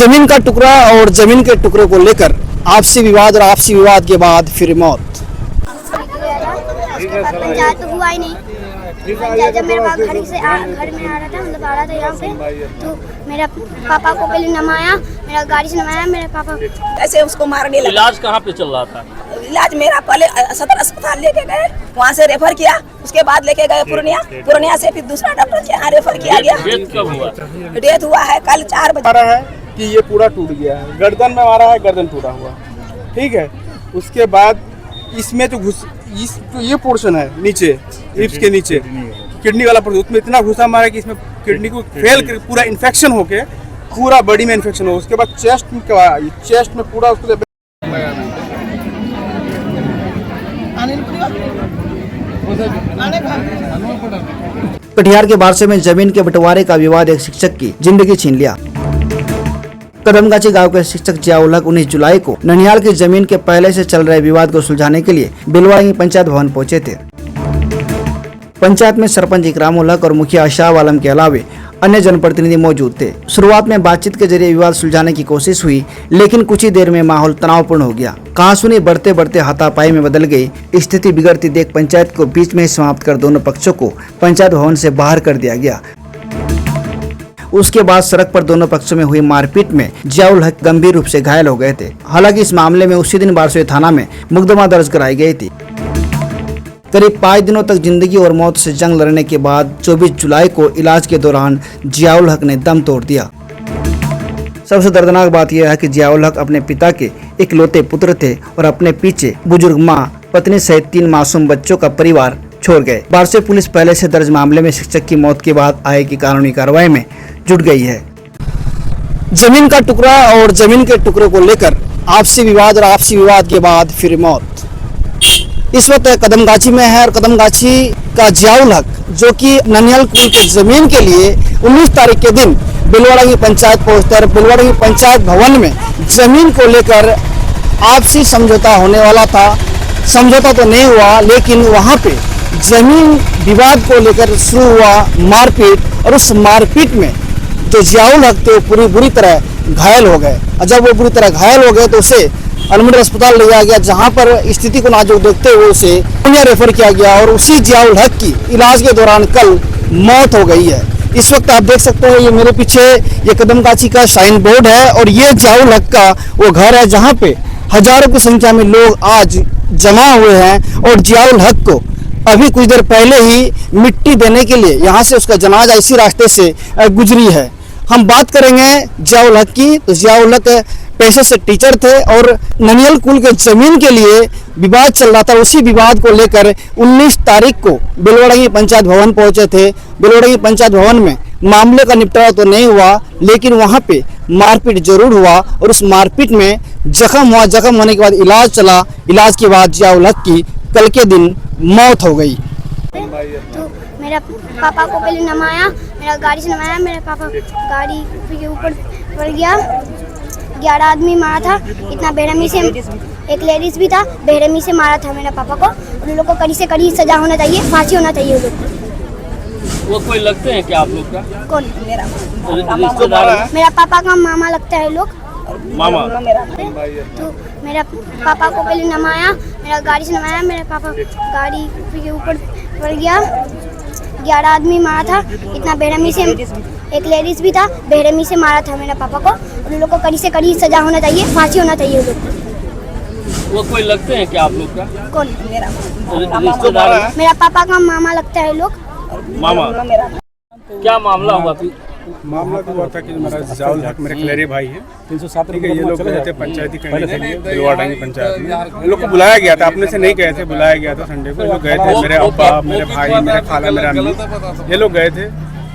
जमीन का टुकड़ा और जमीन के टुकड़े को लेकर आपसी विवाद और आपसी विवाद के बाद फिर मौत। पंचायत तो हुआ ही नहीं। पंचायत जब मेरे पास घर में आ रहा था, मतलब आ रहा था यहाँ पे, तो मेरा पापा को पहले नमाया, मेरा गाड़ी से नमाया, मेरे पापा ऐसे उसको मारने लगा। इलाज कहाँ पे चल रहा था? इलाज मेरा पहले सदर अस्पताल लेके गए, वहाँ से रेफर किया, उसके बाद लेके गए पूर्णिया से फिर दूसरा डॉक्टर के यहाँ रेफर किया गया। डेथ कब हुआ? डेथ हुआ है कल 4 बजे। मारा है कि ये पूरा टूट गया है, गर्दन में मारा है, गर्दन टूटा हुआ, ठीक है। उसके बाद इसमें तो ये पोर्शन है नीचे, रिब्स के नीचे किडनी वाला पोर्शन, उसमें इतना घुसा मारा कि इसमें किडनी को फेल कर पूरा इन्फेक्शन होके पूरा बॉडी में इन्फेक्शन हो। उसके बाद चेस्ट में पूरा उसको कटिहार के बारसे में जमीन के बंटवारे का विवाद एक शिक्षक की जिंदगी छीन लिया। कदमगाछी गांव के शिक्षक जियाउल हक 19 जुलाई को ननिहाल की जमीन के पहले से चल रहे विवाद को सुलझाने के लिए बिलवाड़ा पंचायत भवन पहुंचे थे। पंचायत में सरपंच इकरामुल हक और मुखिया शाह आलम के अलावे अन्य जनप्रतिनिधि मौजूद थे। शुरुआत में बातचीत के जरिए विवाद सुलझाने की कोशिश हुई, लेकिन कुछ ही देर में माहौल तनावपूर्ण हो गया। कहासुनी बढ़ते बढ़ते हाथापाई में बदल गई। स्थिति बिगड़ती देख पंचायत को बीच में ही समाप्त कर दोनों पक्षों को पंचायत भवन से बाहर कर दिया गया। उसके बाद सड़क पर दोनों पक्षों में हुई मारपीट में जियाउल हक गंभीर रूप से घायल हो गए थे। हालांकि इस मामले में उसी दिन बारसोई थाना में मुकदमा दर्ज कराई गई थी। करीब 5 दिनों तक जिंदगी और मौत से जंग लड़ने के बाद 24 जुलाई को इलाज के दौरान जियाउल हक ने दम तोड़ दिया। सबसे दर्दनाक बात यह है कि जियाउल हक अपने पिता के इकलौते पुत्र थे और अपने पीछे बुजुर्ग मां, पत्नी सहित 3 मासूम बच्चों का परिवार छोड़ गए। बारसोई पुलिस पहले से दर्ज मामले में शिक्षक की मौत के बाद आगे की कानूनी कार्रवाई में जुट गई है। जमीन का टुकड़ा और जमीन के टुकड़े को लेकर आपसी विवाद और आपसी विवाद के बाद फिर मौत। इस वक्त कदमगाछी में है और कदमगाछी का जियाउल हक जो कि ननिहाल कुल की जमीन के लिए 19 तारीख के दिन बिलवाड़ा की पंचायत पहुंचता है। बिलवाड़ा की पंचायत भवन में जमीन को लेकर आपसी समझौता होने वाला था। समझौता तो नहीं हुआ, लेकिन वहां पे जमीन विवाद को लेकर शुरू हुआ मारपीट, और उस मारपीट में जो जियाउल हक थे वो बुरी तरह घायल हो गए। और जब वो बुरी तरह घायल हो गए तो उसे अनुमंडल अस्पताल ले जाया गया, जहां पर स्थिति को नाजुक देखते हुए उसे पूर्णिया रेफर किया गया और उसी जियाउल हक की इलाज के दौरान कल मौत हो गई है। इस वक्त आप देख सकते हैं, ये मेरे पीछे ये कदमगाछी का साइन बोर्ड है और ये जियाउल हक का वो घर है जहां पे हजारों की संख्या में लोग आज जमा हुए हैं। और जियाउल हक को अभी कुछ देर पहले ही मिट्टी देने के लिए यहाँ से उसका जनाजा इसी रास्ते से गुजरी है। हम बात करेंगे जियाउल हक की, तो जियाउल हक पेशे से टीचर थे और ननिहाल कुल के जमीन के लिए विवाद चल रहा था। उसी विवाद को लेकर 19 तारीख को बिलवाड़ा की पंचायत भवन पहुंचे थे। बिलवाड़ा की पंचायत भवन में मामले का निपटारा तो नहीं हुआ, लेकिन वहां पे मारपीट जरूर हुआ और उस मारपीट में जख्म हुआ। जख्म होने के बाद इलाज चला। इलाज के बाद जियाउल हक की कल के दिन मौत हो गई। तो मेरा पापा को पहले नमाया, मेरा गाड़ी से नमाया, मेरे पापा गाड़ी के ऊपर पड़ गया। 11 आदमी मारा था, इतना बेरहमी से, एक लेडीज भी था, बेरहमी से मारा था मेरा पापा को। उन लोग को कड़ी से कड़ी सजा होना चाहिए, फांसी होना चाहिए उन लोग को। वो कोई लगते हैं क्या आप लोग का? कौन? रिश्तेदार? मेरा पापा का मामा लगता है लोग। मामा? तो मेरा पापा को पहले नमाया, मेरा गाड़ी से नमाया, मेरे पापा गाड़ी के ऊपर पड़ गया। 11 आदमी मारा था, इतना बेरहमी से, एक लेडीज भी था, बेरहमी से मारा था मेरा पापा को। उन लोग को कड़ी से कड़ी सजा होना चाहिए, फांसी होना चाहिए उन लोग को। वो कोई लगते हैं क्या आप लोग का? कौन? रिश्तेदार? मेरा पापा का मामा लगता है लोग। मामा? क्या मामला हुआ फिर? मामला तो हुआ था कि मेरा जियाउल हक मेरे कलेरे भाई है, 307 ठीक है। ये लोग गए थे पंचायती करने के लिए बिलवाड़ा की पंचायत में। ये लोग को बुलाया गया था, अपने से नहीं गए थे, बुलाया गया था संडे को। ये लोग गए थे, मेरे अब्बा, मेरे भाई, मेरे खाला, मेरा अम्मी, ये लोग गए थे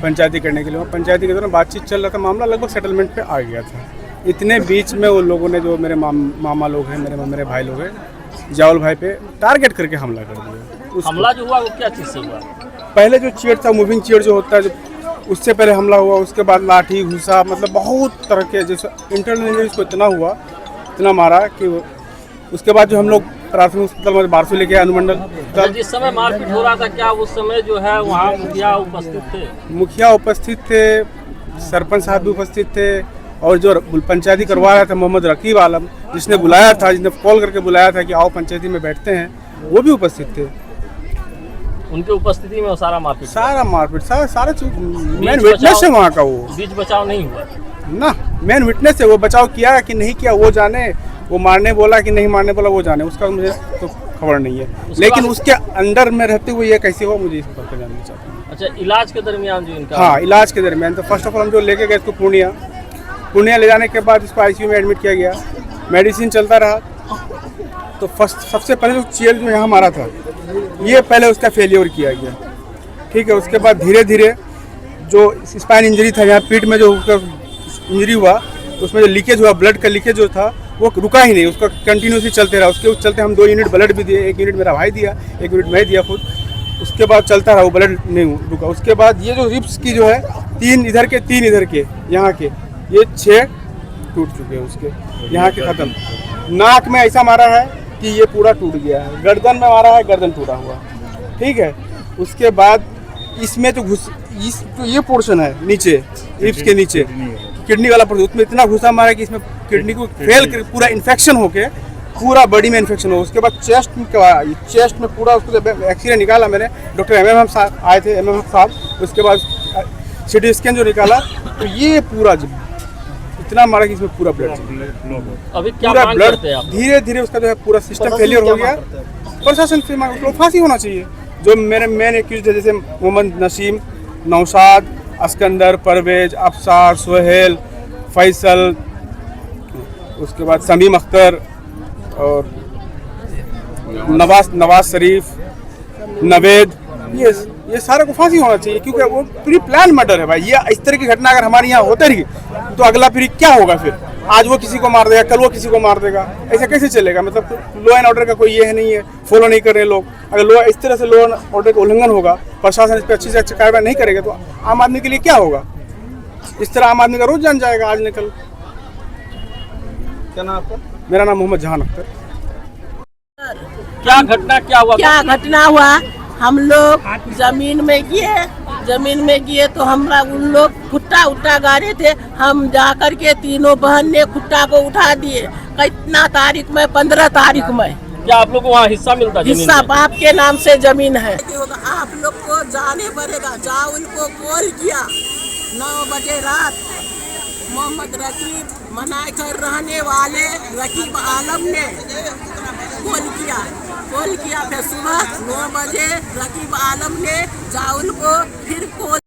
पंचायती करने के लिए। पंचायती के दौरान बातचीत चल रहा था, मामला लगभग सेटलमेंट पे आ गया था। इतने बीच में वो लोगों ने, जो मेरे मामा लोग हैं, मेरे भाई लोग हैं, जियाउल भाई पे टारगेट करके हमला कर दिया। हमला जो हुआ वो क्या चीज़ से हुआ? पहले जो चेयर था, मूविंग चेयर जो होता है, उससे पहले हमला हुआ। उसके बाद लाठी, घुसा, मतलब बहुत तरह के, जैसे इंटरनल इंजरी को इतना हुआ, इतना मारा कि उसके बाद जो हम लोग प्राथमिक अस्पताल में बारसोई लेके अनुमंडल। जिस समय मारपीट हो रहा था, क्या उस समय जो है वहाँ मुखिया उपस्थित थे? मुखिया उपस्थित थे, सरपंच साहब भी उपस्थित थे और जो पंचायती करवा रहा था मोहम्मद रकीब आलम, जिसने बुलाया था, जिसने कॉल करके बुलाया था कि आओ पंचायती में बैठते हैं, वो भी उपस्थित थे। उनके उपस्थिति में वो सारा मारपीट सारा चीज मेन विटनेस है वहाँ का। वो बीच बचाव नहीं हुआ ना, मेन विटनेस है। वो बचाव किया कि नहीं किया वो जाने, वो मारने बोला कि नहीं मारने बोला वो जाने, उसका मुझे तो खबर नहीं है। लेकिन उसके अंदर में रहते हुए ये कैसे हुआ मुझे इस बात का जानना चाहता हूँ। अच्छा, इलाज के दरमियान जो इनका, हाँ, इलाज के दरमियान तो फर्स्ट ऑफ ऑल हम जो लेके गए इसको पूर्णिया ले जाने के बाद इसको आईसीयू में एडमिट किया गया, मेडिसिन चलता रहा। तो सबसे पहले जो चील जो यहाँ मारा था, ये पहले उसका फेलियर किया गया, ठीक है। उसके बाद धीरे धीरे जो स्पाइन इंजरी था, यहाँ पीठ में जो इंजरी हुआ, तो उसमें जो लीकेज हुआ, ब्लड का लीकेज जो था वो रुका ही नहीं, उसका कंटिन्यूसली चलते रहा। उसके चलते हम 2 यूनिट ब्लड भी दिए, 1 यूनिट मेरा भाई दिया, 1 यूनिट मैं दिया खुद। उसके बाद चलता रहा, वो ब्लड नहीं रुका। उसके बाद ये जो रिब्स की जो है 3 इधर के 3 इधर के, यहाँ के ये 6 टूट चुके हैं उसके, यहाँ के ख़त्म। नाक में ऐसा मारा है कि ये पूरा टूट गया है, गर्दन में मारा है, गर्दन टूटा हुआ, ठीक है। उसके बाद इसमें तो ये पोर्शन है नीचे, रिब्स के नीचे किडनी वाला पोर्शन, उसमें इतना घुसा मारा है कि इसमें किडनी को फेल कर पूरा इन्फेक्शन होके पूरा बॉडी में इन्फेक्शन हो। उसके बाद चेस्ट में पूरा उसको जब एक्सरे निकाला मैंने, डॉक्टर MM साहब आए थे, MM साहब, उसके बाद CT स्कैन जो निकाला तो ये पूरा इतना मारा कि इसमें पूरा ब्लड, अभी क्या मांग करते हैं आप? धीरे धीरे उसका जो है पूरा सिस्टम फेलियर हो गया। प्रशासन से मांग, उसको फांसी होना चाहिए। जो मेरे मेन एक्यूज है जैसे मोहम्मद नसीम, नौशाद, अस्कंदर, परवेज, अफसार, सोहेल, फैसल, उसके बाद समीम अख्तर और नवाज शरीफ, नवेद, ये सारे को फांसी होना चाहिए, क्योंकि वो प्री प्लान मर्डर है भाई। ये इस तरह की घटना अगर हमारे यहाँ होते रही तो अगला फिर क्या होगा? फिर आज वो किसी को मार देगा, कल वो किसी को मार देगा, ऐसा कैसे चलेगा? मतलब लॉ एंड ऑर्डर का कोई ये नहीं है, फॉलो नहीं कर रहे लोग। अगर लॉ इस तरह से लॉ एंड ऑर्डर का उल्लंघन होगा, प्रशासन इस पर अच्छी से अच्छी कार्रवाई नहीं करेगा तो आम आदमी के लिए क्या होगा? इस तरह आम आदमी का रोज जान जाएगा आज निकल। क्या नाम आपका? मेरा नाम मोहम्मद जहान अख्तर। क्या घटना हुआ? हम लोग जमीन में गए तो हमरा उन लोग खुट्टा उठा गाड़े थे। हम जाकर के तीनों बहन ने खुट्टा को उठा दिए। कितना तारीख में? 15 तारीख में। क्या आप लोग को वहाँ हिस्सा मिलता? हिस्सा बाप के नाम से जमीन है। आप लोग को जाने पड़ेगा। जाओ, उनको कॉल किया 9 बजे रात। मोहम्मद रकीब मनाकर रहने वाले रकीब आलम ने कॉल किया। फिर सुबह 9 बजे रकीब आलम ने जाउल को फिर कॉल।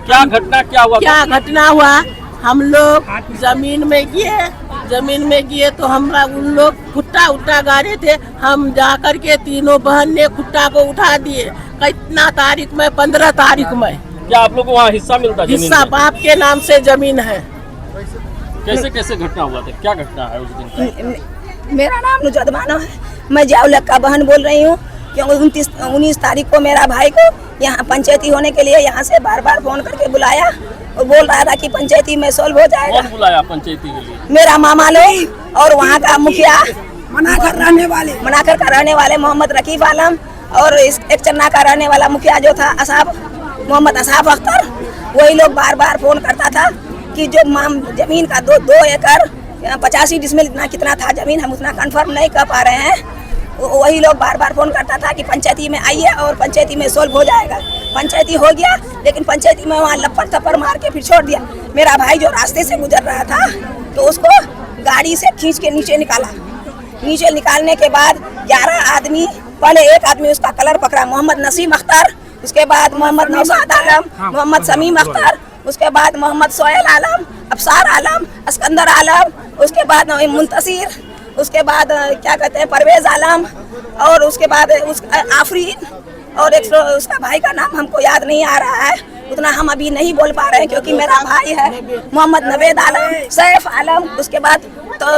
क्या घटना हुआ? हम लोग जमीन में गए तो हमरा उन लोग खुट्टा उठा गाड़े थे। हम जाकर के तीनों बहन ने खुट्टा को उठा दिए। कितना तारीख में? 15 तारीख में। क्या आप लोग को वहाँ हिस्सा मिलता? हिस्सा बाप के नाम से जमीन है। कैसे घटना हुआ था? क्या घटना है उस दिन? मेरा नाम नुजत बानो है। मैं जाउलक का बहन बोल रही हूँ, क्योंकि 19 तारीख को मेरा भाई को यहाँ पंचायती होने के लिए यहाँ से बार फोन करके बुलाया और बोल रहा था कि पंचायती में सोल्व हो जाएगा। कौन बुलाया पंचायती के लिए? मेरा मामा लोग और वहाँ का मुखिया मनाकर का रहने वाले मोहम्मद रकीब आलम और एक चन्ना का रहने वाला मुखिया जो था मोहम्मद असाफ अख्तर। वही लोग बार फोन करता था कि जो जमीन का 2 एकड़ 85 डिसमिल इतना कितना था जमीन, हम उतना कंफर्म नहीं कर पा रहे हैं। वही लोग बार फोन करता था कि पंचायती में आइए और पंचायती में सोल्व हो जाएगा। पंचायती हो गया, लेकिन पंचायती में वहाँ लपड़ थप्पड़ मार के फिर छोड़ दिया। मेरा भाई जो रास्ते से गुजर रहा था तो उसको गाड़ी से खींच के नीचे निकाला। नीचे निकालने के बाद 11 आदमी, पहले एक आदमी उसका कलर पकड़ा, मोहम्मद नसीम अख्तर, उसके बाद मोहम्मद नौशाद आलम, मोहम्मद समीम अख्तर, उसके बाद मोहम्मद सोहेल आलम, अफसार आलम, अस्कंदर आलम, उसके बाद मुंतसिर, उसके बाद क्या कहते हैं परवेज आलम, और उसके बाद आफरीन, और एक उसका भाई का नाम हमको याद नहीं आ रहा है, उतना हम अभी नहीं बोल पा रहे हैं क्योंकि मेरा भाई है मोहम्मद नवेद आलम, सैफ आलम, उसके बाद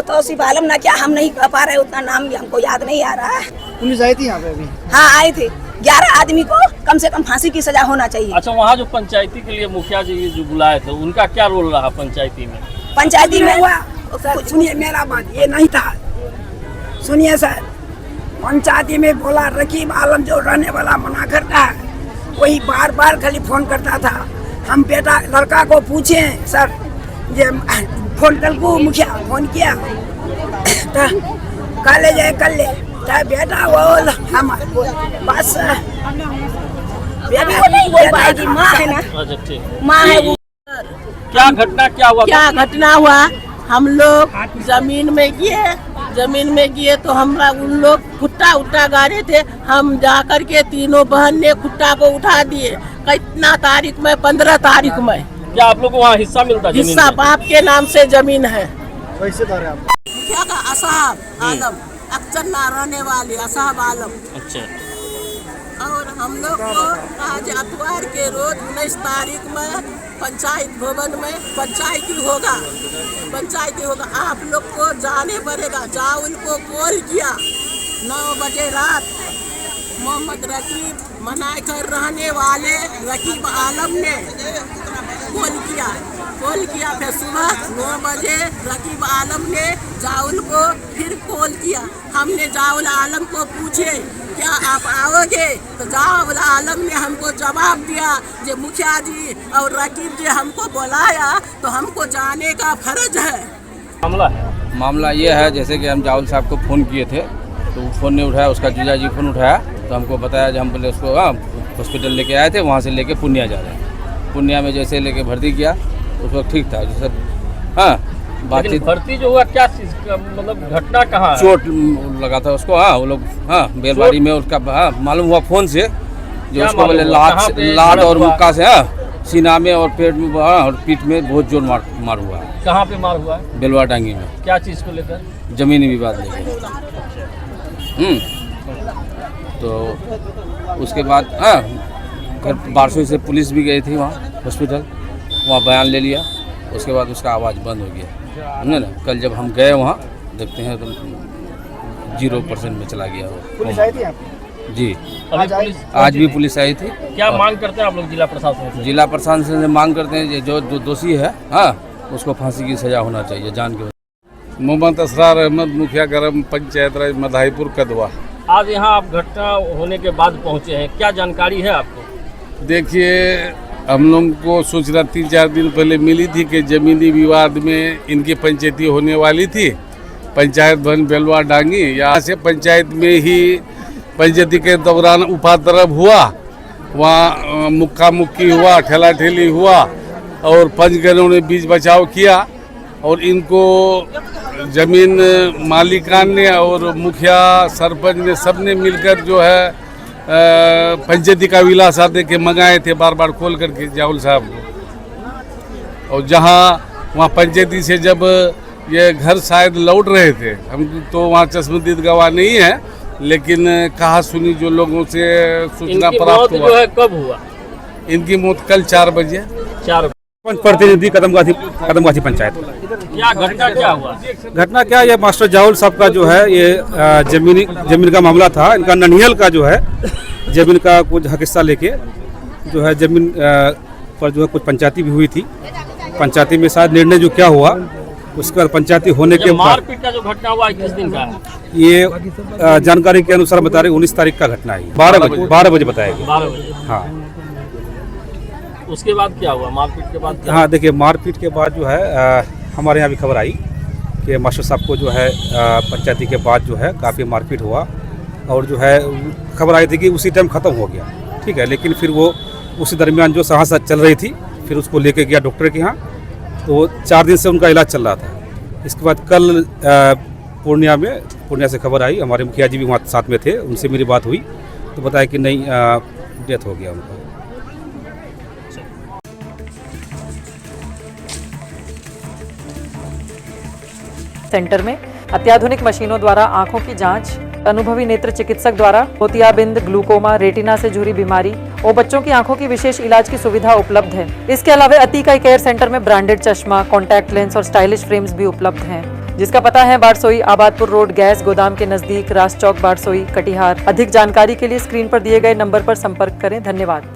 तौसीफ आलम ना क्या हम नहीं कह पा रहे, उतना नाम भी हमको याद नहीं आ रहा है। पुलिस आई थी यहाँ पे अभी? हाँ आई थी। 11 आदमी को कम से कम फांसी की सजा होना चाहिए। अच्छा, वहाँ जो पंचायती के लिए मुखिया जी जो बुलाए थे उनका क्या रोल रहा पंचायती में? पंचायती में सुनिए मेरा बात ये नहीं था। सुनिए सर, पंचायती में बोला रकीब आलम जो रहने वाला मना करता है, वही बार खाली फोन करता था। हम बेटा लड़का को पूछे सर ये फोन कल को मुखिया फोन किया तो कल जाए कल ले तो बेटा बोल हम बस बेटा नहीं बोल पाएगी, माँ है ना, अच्छा ठीक। माँ है वो। क्या घटना हुआ? क्या घटना हुआ, हम लोग जमीन में गए तो हमरा उन लोग खुट्टा उट्टा गाड़े थे, हम जाकर के तीनों बहन ने खुट्टा को उठा दिए। कितना तारीख में? 15 तारीख में। क्या आप लोग को वहाँ हिस्सा मिलता? हिस्सा बाप के नाम से जमीन है। कैसे दारे आप? क्या का असाब आलम अक्सर ना रहने वाले असाब आलम। अच्छा। और हम लोग को आज अतवार के रोज 19 तारीख में पंचायत भवन में पंचायती होगा। आप लोग को जाने पड़ेगा। जाओ उनको कॉल किया 9 बजे रात। मोहम्मद रकीब मनाकर रहने वाले रकीब आलम ने कॉल किया। फिर सुबह 9 बजे रकीब आलम ने जाउल को फिर कॉल किया। हमने जाउल आलम को पूछे क्या आप आओगे, तो जाउल आलम ने हमको जवाब दिया जो मुखिया जी और रकीब जी हमको बुलाया तो हमको जाने का फर्ज है। मामला ये है जैसे कि हम जाउल साहब को फ़ोन किए थे तो वो फ़ोन नहीं उठाया, उसका जीजा जी फ़ोन उठाया तो हमको बताया जो हम बोले उसको हॉस्पिटल लेके आए थे, वहाँ से लेके पूर्णिया जा रहे हैं। पूर्णिया में जैसे लेके भर्ती किया उस वक्त ठीक था जैसे बातचीत। भर्ती जो हुआ क्या चीज का, मतलब घटना कहाँ है? चोट लगा था उसको। वो लोग बेलबाड़ी में उसका मालूम हुआ फ़ोन से जो उसको बोले लात और मुक्का से सीना में और पेट में और पीठ में बहुत जोर मार हुआ है। कहाँ पे मार हुआ है? बेलवा डांगी में। क्या चीज़ को लेकर? जमीनी विवाद लेकर। तो उसके बाद घर बारसोई से पुलिस भी गई थी वहाँ हॉस्पिटल, वहाँ बयान ले लिया। उसके बाद उसका आवाज़ बंद हो गया, समझे ना। कल जब हम गए वहाँ देखते हैं तो 0% में चला गया वो। पुलिस आई थी आप? जी आज भी पुलिस आई थी। क्या मांग करते हैं आप लोग जिला प्रशासन से? जिला प्रशासन से मांग करते हैं जो दोषी है उसको फांसी की सजा होना चाहिए, जान के। मोहम्मद असरार अहमद, मुखिया ग्राम पंचायत राज मधाईपुर कदवा। आज यहाँ आप घटना होने के बाद पहुँचे हैं, क्या जानकारी है आपको? देखिए, हम लोगों को सूचना 3-4 दिन पहले मिली थी कि ज़मीनी विवाद में इनकी पंचायती होने वाली थी। पंचायत भवन बेलवा डांगी, यहाँ से पंचायत में ही पंचायती के दौरान उपातरब हुआ, वहाँ मुक्का मुक्की हुआ, ठेला ठेली हुआ और पंचगणों ने बीच बचाव किया और इनको ज़मीन मालिकान ने और मुखिया सरपंच ने सबने मिलकर जो है पंचायती का विलासा दे के मंगाए थे बार बार खोल करके जाउल साहब को। और जहाँ वहाँ पंचायती से जब ये घर शायद लौट रहे थे, हम तो वहाँ चश्मदीद गवाह नहीं है, लेकिन कहा सुनी जो लोगों से सूचना प्राप्त हुआ। जो है कब हुआ? इनकी मौत कल 4 बजे। 4 प्रतिनिधि कदमगाछी पंचायत। क्या घटना क्या हुआ? घटना क्या, ये मास्टर जाउल साहब का जो है ये जमीन का मामला था। इनका ननियल का जो है जमीन का कुछ हक हिस्सा लेके जो है जमीन पर जो है कुछ पंचायती भी हुई थी। पंचायती में शायद निर्णय जो क्या हुआ उसके बाद पंचायती होने के बाद मारपीट का जो घटना हुआ किस दिन का है? ये जानकारी के अनुसार बता रहे 19 तारीख का घटना है। 12 बजे बताया गया। 12 बजे। हाँ, उसके बाद क्या हुआ? मारपीट के बाद क्या? हाँ देखिए, मारपीट के बाद जो है हमारे यहाँ भी खबर आई कि मास्टर साहब को जो है पंचायती के बाद जो है काफ़ी मारपीट हुआ और जो है खबर आई थी कि उसी टाइम ख़त्म हो गया, ठीक है। लेकिन फिर वो उसी दरमियान जो सांस चल रही थी, फिर उसको लेके गया डॉक्टर के यहाँ, तो 4 दिन से उनका इलाज चल रहा था। इसके बाद कल पूर्णिया से खबर आई, हमारे मुखिया जी भी वहाँ साथ में थे, उनसे मेरी बात हुई तो बताया कि नहीं डेथ हो गया उनका। सेंटर में अत्याधुनिक मशीनों द्वारा आंखों की जांच, अनुभवी नेत्र चिकित्सक द्वारा मोतियाबिंद, ग्लूकोमा, रेटिना से जुड़ी बीमारी और बच्चों की आंखों की विशेष इलाज की सुविधा उपलब्ध है। इसके अलावा अतिका केयर सेंटर में ब्रांडेड चश्मा, कॉन्टैक्ट लेंस और स्टाइलिश फ्रेम्स भी उपलब्ध हैं, जिसका पता है बारसोई आबादपुर रोड, गैस गोदाम के नजदीक, रास चौक, बारसोई, कटिहार। अधिक जानकारी के लिए स्क्रीन पर दिए गए नंबर पर संपर्क करें। धन्यवाद।